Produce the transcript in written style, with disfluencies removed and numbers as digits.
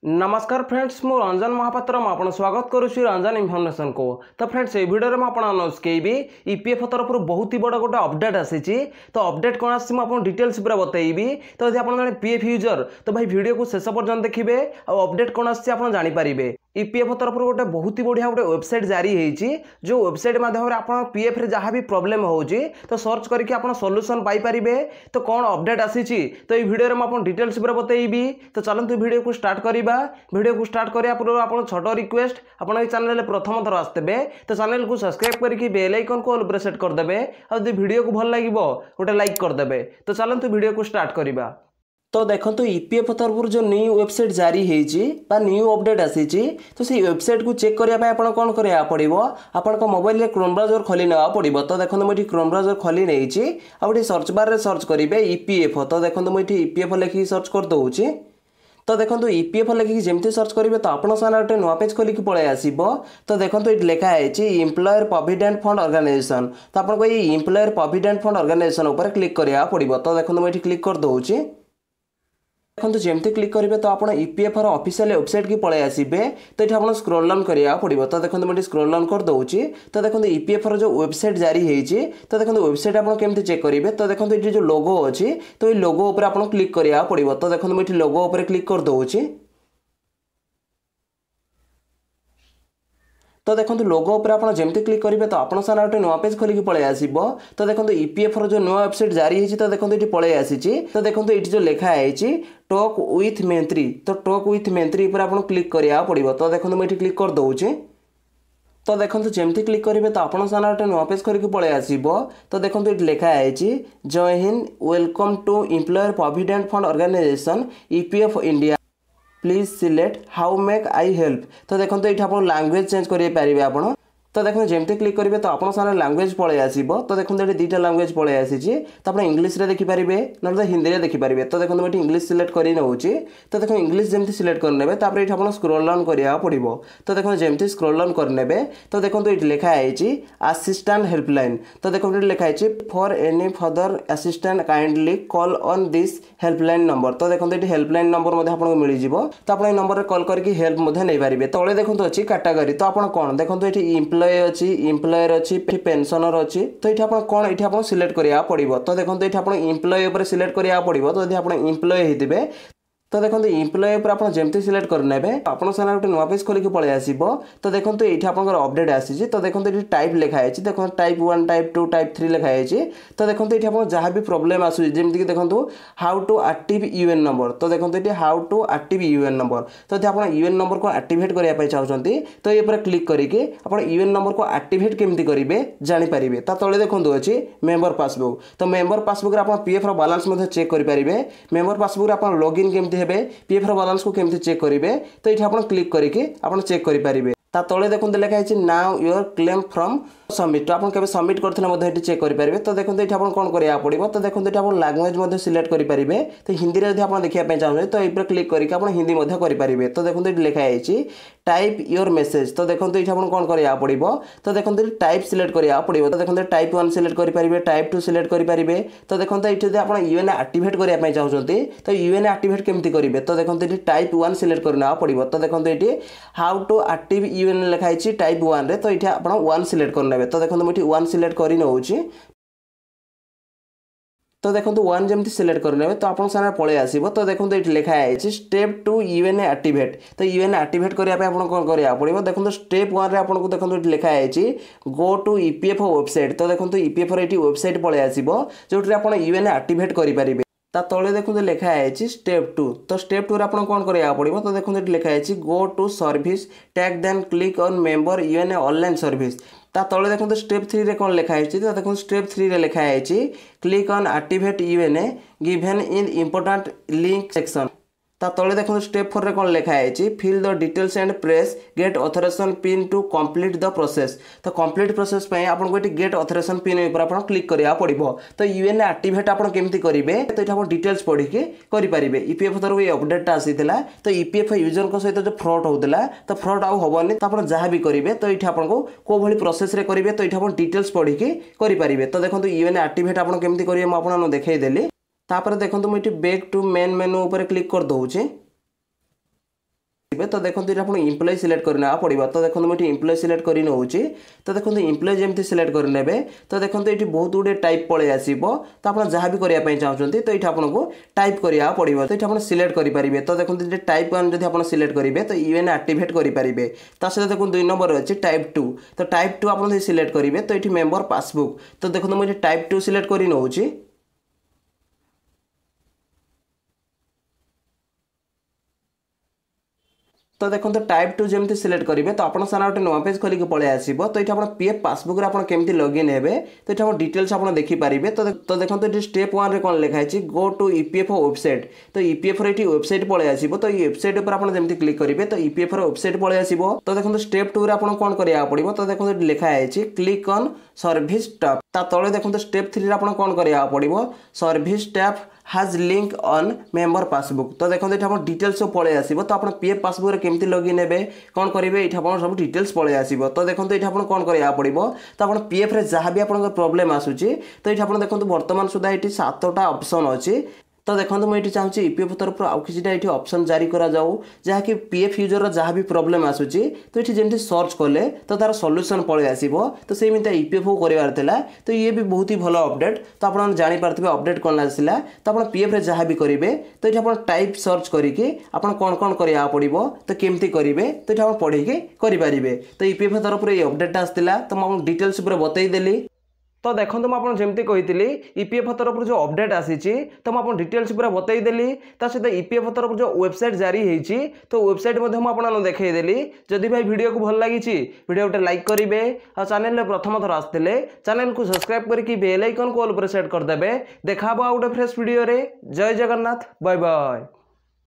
नमस्कार फ्रेंड्स मु रंजन महापात्र आपन स्वागत करुच्ची रंजन इनफर्मेशन को। तो फ्रेंड्स ये वीडियो में आपन अनाउंस करी ईपीएफ तरफ बहुत ही बड़ा गोटे अपडेट आसी। तो अपडेट कौन आस डिटेल्स पूरा बतईबी। तो यदि आप जन पीएफ यूजर तो भाई वीडियो को शेष पर्यटन देखिए और अपडेट कौन आसपारे। ईपीएफ तरफ गोटे बहुत ही बढ़िया गोटे वेबसाइट जारी होती जो वेबसाइट माध्यम आप पीएफ रे जहाँ भी प्रोब्लेम हो तो सर्च करके आप सॉल्यूशन पाइपर। तो कौन अपडेट आसी तो ये वीडियो में आप डिटेल्स पूरा बतईबी। तो चलते वीडियो को स्टार्ट करवा। वीडियो को स्टार्ट करिया पूर्व आपन छोट रिक्वेस्ट आपन चैनल प्रथम थर आसते तो चैनल को सब्सक्राइब करके बेल आइकन को ऑल पर सेट कर देबे और यदि वीडियो को भल लागिवो गोटे लाइक कर देबे। तो चलते वीडियो को स्टार्ट करवा। तो देखो तो ईपीएफ तरफ जो न्यू वेबसाइट जारी होती न्यू अपडेट आसी तो सी वेबसाइट को चेक करने आप कौन करा पड़ो आपण मोबाइल क्रोम ब्राउजर खोली ना पड़ो। तो देखो मुझे क्रोम ब्राउजर खोली नहीं आउे सर्च बार सर्च करेंगे ईपीएफ। तो देखो मुझे ईपीएफ लिखिक सर्च कर दूसरी। तो देखो ईपीएफ लिखिक जमी सर्च करेंगे तो आपन सामने गोटे नुआ पेज खोलिक पलि आसो। तो देखो ये लिखा है एम्प्लॉयर प्रोविडेंट फंड ऑर्गेनाइजेशन। तो आपको ये एम्प्लॉयर प्रोविडेंट फंड ऑर्गेनाइजेशन उपर क्लिक करा पड़ो। तो देखो मुझे क्लिक कर दूसरी। देखो जमती क्लिक करेंगे तो आप ईपीएफ ऑफिशियल वेबसाइट की पलि आसबे। तो ये आप स्क्रॉल डाउन करा पड़ो। तो देखो मुझे स्क्रॉल डाउन कर दूसरी। तो देखो ईपीएफ जो वेबसाइट जारी होती तो देखो वेबसाइट आप केमती चेक करेंगे। तो देखो ये जो लोगो अच्छी तो ये लोगो उपर आप क्लिक करा पड़ो। तो देखो मुझे लोगो उपर क्लिक कर दूसरी। तो देखो लोगो उपर आप जमती क्लिक करेंगे तो आपन सामने गोटे नुआ पेज खोलिक पलि आसो। तो देखो ईपीएफ जो नुआ वेबसाइट जारी होती तो देखो ये पलि आसी। तो देखो ये जो लिखा है टॉक विथ मंत्री। तो टॉक विथ मंत्री पर आप क्लिक करा पड़ो। तो देखो मुझे क्लिक कर दूसरी। तो देखो जमती क्लिक करेंगे तो आपन सामने गोटे नुआ पेज खोलिक पलि आसो। तो देखो ये लिखा है जय हिंद welcome to employer provident fund organisation EPF India please select how make I help. तो देखो ये आप लैंग्वेज चेंज करेंगे आप। तो देखो जमती क्लिक करेंगे तो आप सामने लैंग्वेज पलि आसो। तो देखो ये दुईटा लैंग्वेज पलि आसी। तो आप इंग्लिश रे देखिपारे ना तो हिंदी में देखिपारे। तो देखो मुझे इंग्लिश सिलेक्ट कर नौची। तो देखो इंग्लिश जमती सिलेक्ट करने ये आप स्क्रॉल डाउन करा पड़ो। तो देखो जमती स्क्रॉल डाउन करने तो देखो ये लिखा है असिस्टेंट हेल्पलाइन। तो देखो ये लिखा है for any further assistant kindly call on this helpline number. तो देखो ये हेल्पलाइन नंबर आपको मिल जाव। तो आप नंबर कॉल करके हेल्प नहीं पारे। तले देखो अच्छी कैटेगरी। तो आप कौन देखो ये एम्प्लॉय अच्छी एम्प्लॉयर अच्छी पेंशनर अच्छी। तो ये आप कौन ये आप सिलेक्ट करा पड़ो। तो देखो ये आप एम्प्लॉय उपर सिलेक्ट करा पड़ो। तो यदि आप एम्प्लॉय होते तो देखो एम्प्लॉय पर आप जमती सिलेक्ट करने आप सामने गोटे नुआ पेज खोलिक पलि आसो। तो देखो ये आप अपडेट आसी। तो देखो ये टाइप लिखा है देखो टाइप 1 टाइप 2 टाइप 3 लिखा है। तो देखो ये आप जहाँ भी प्रोब्लेम आसूँ जमीक देखो how to active UAN number. तो देखो ये how to active UAN number. तो यदि आप यूएन नंबर को एक्टिवेट करने चाहते तो ये क्लिक करके आप यूएन नंबर को एक्टिवेट केमती करेंगे जानीपारे। ता तले देखो अच्छी मेंबर पासबुक। तो मेंबर पासबुक आप पीएफ बैलेंस चेक करेंगे। मेंबर पासबुक आप लॉगिन केमती हेबे पीएफ बैलेंस को केमती चेक करेंगे। तो ये आप क्लिक करके आप चेक करेंगे। ता तले देखो लिखा है now your claim from submit. तो आप सबमिट करते चेक करेंगे। तो देखो ये आप कौन करा पड़ो। तो देखो ये आप लैंग्वेज सिलेक्ट करेंगे। तो हिंदी में आप देखा चाहते तो ये क्लिक करके आप हिंदी करेंगे। तो देखो ये लिखा है टाइप योर मेसेज। तो देखो ये आप कौन करा पड़ो। तो देखो टाइप सिलेक्ट करा पड़ो। तो देखो टाइप 1 सिलेक्ट करेंगे टाइप 2 सिलेक्ट करेंगे। तो देखो ये आप यूएन एक्टिवेट करने चाहते तो यूएन एक्टिवेट केमती करेंगे। तो देखो ये टाइप 1 सिलेक्ट करना पड़ो। तो देखो ये हाउ टू एक्टिव यूएन लिखा है टाइप 1 रे। तो ये आप 1 सिलेक्ट करने। तो देखो मुझे 1 सिलेक्ट कर नौची। तो देखो 1 जमी सिलेक्ट करने तो आप सामने पलि आसो। तो देखो ये लिखा है स्टेप 2 यूएन एक्टिवेट। तो यूएन एक्टिवेट करने कौन करा पड़ो। देखो स्टेप 1 आपको देखो ये लिखा है गो टू ईपीएफ वेबसाइट। तो देखो ईपीएफ ये वेबसाइट पलि आसो जो आप यूएन एक्टिवेट करेंगे। ता तले देखो लिखा है स्टेप 2। तो स्टेप 2 आप कौन करा पड़ो। तो देखो ये लिखा है go to service tag then click on member UAN online service. ता तले देखो स्टेप 3 रे कौन लिखा है। तो देखो स्टेप 3 रे लिखा है click on activate UAN given in important link section. ता तले देखो स्टेप 4 रे कौन लिखा है fill the details and press get authorisation pin to complete the process. तो कंप्लीट प्रोसेस पे आपको ये गेट ऑथराइजेशन पिन ऊपर आप क्लिक करा पड़ो। तो यूएन एक्टिवेट आप केमती करेंगे। तो ये आप डिटेल्स पढ़ी करेंगे। ईपीएफ तरफ ये अपडेट आसीला। तो ईपीएफ यूजर सहित जो फ्रॉड होता तो फ्रॉड आउ हेनी। तो आप जहाँ भी करेंगे तो ये आपको कौ भाई प्रोसेस करेंगे। तो ये आप डिटेल्स पढ़ी करेंगे। तो देखो यूएन एक्टिवेट आप केमती करेंगे मुझे देखईदेली। तापर देखो मुझे बैक टू मेन मेनू ऊपर क्लिक कर दूचे। आसबे तो देखो ये आप इम्प्लॉय सिलेक्ट करना पड़ो। तो देखो मुझे इम्प्लॉय सिलेक्ट कर नौची। तो देखो इम्प्लॉय जमी सिलेक्ट करने तो देखो ये बहुत गुटे टाइप पलि आसो। तो आप जहाँ भी करने चाहते तो ये आपको टाइप करा पड़ो। तो ये आप सिलेक्ट करेंगे। तो देखो ये टाइप 1 जब आप सिलेक्ट करेंगे तो यूएन एक्टिवेट करेंगे। ता सहित देखो 2 नंबर अच्छी टाइप 2। तो टाइप 2 आप सिलेक्ट करेंगे तो ये मेंबर पासबुक। तो देखो मुझे टाइप 2 सिलेक्ट कर नौची। तो देखो टाइप 2 जमी सिलेक्ट करेंगे तो आपन सारा गोटे नुआ पेज खोलिक पलि आसो। तो ये पीएफ पासबुक केमती लॉगिन हे तो ये डिटेल्स आप देखिपारे। तो देखो ये स्टेप 1 रे कौन लिखाई गो टू ईपीएफओ वेबसाइट। तो ईपीएफ वेबसाइट पलि आसो। तो ये वेबसाइट पर आप जमी क्लिक करेंगे तो ईपीएफ वेबसाइट पलि आसो। तो देखो स्टेप 2 रे आप कौन करा पड़ो। तो देखो लिखाई क्लिक ऑन सर्विस टैब। ता तले देखो स्टेप 3 रे आप कौन करा पड़ो service tab has link on member passbook। तो देखो ये डिटेल्स सब पलि आसो। तो आप पीएफ पासबुक केमती लॉगिन हे कौन करेंगे ये सब डिटेल्स पलि आसो। तो देखो ये कौन करा पड़ो। तो आप पीएफ रे जहाँ भी आप प्रोब्लेम आसूची तो ये देखो बर्तमान सुधा ये 7टा ऑप्शन अच्छी। तो देखो मुझे चाहूँगी ईपीएफ तरफ आउ कि ऑप्शन जारी करा जाऊ जहाँकि पीएफ यूजर जहाँ भी प्रोब्लेम आसूची तो ये जमी सर्च कले तो तार सॉल्यूशन पलि आसो। तो सेमती ईपीएफ करार तो ये भी बहुत ही भल अपडेट। तो आप जापारे अपडेट कौन आसला। तो आप पीएफ रे जहाँ भी करेंगे तो ये आप टाइप सर्च करके आप कौन कौन करा पड़ो तो केमती करेंगे तो ये आप पढ़े करेंगे। तो ईपीएफ तरफ ये अपडेट आसला तो मुझे डिटेल्स बतईदेली। तो देखो मुझे जमी कही ईपीएफ तरफ जो अपडेट आसी तो मुझे डिटेल्स पूरा बतईदेली। सहित ईपीएफ तरफ जो वेबसाइट जारी होती तो वेबसाइट मुझे देखईदेली। जदि भाई वीडियो को भल लगी वीडियो गोटे लाइक करेंगे और चैनल प्रथम थर आसते चैनल को सब्सक्राइब करके बेल आइकन को ऑल पर सेट करदे। देखा गोटे फ्रेश वीडियो रे। जय जगन्नाथ। Bye bye.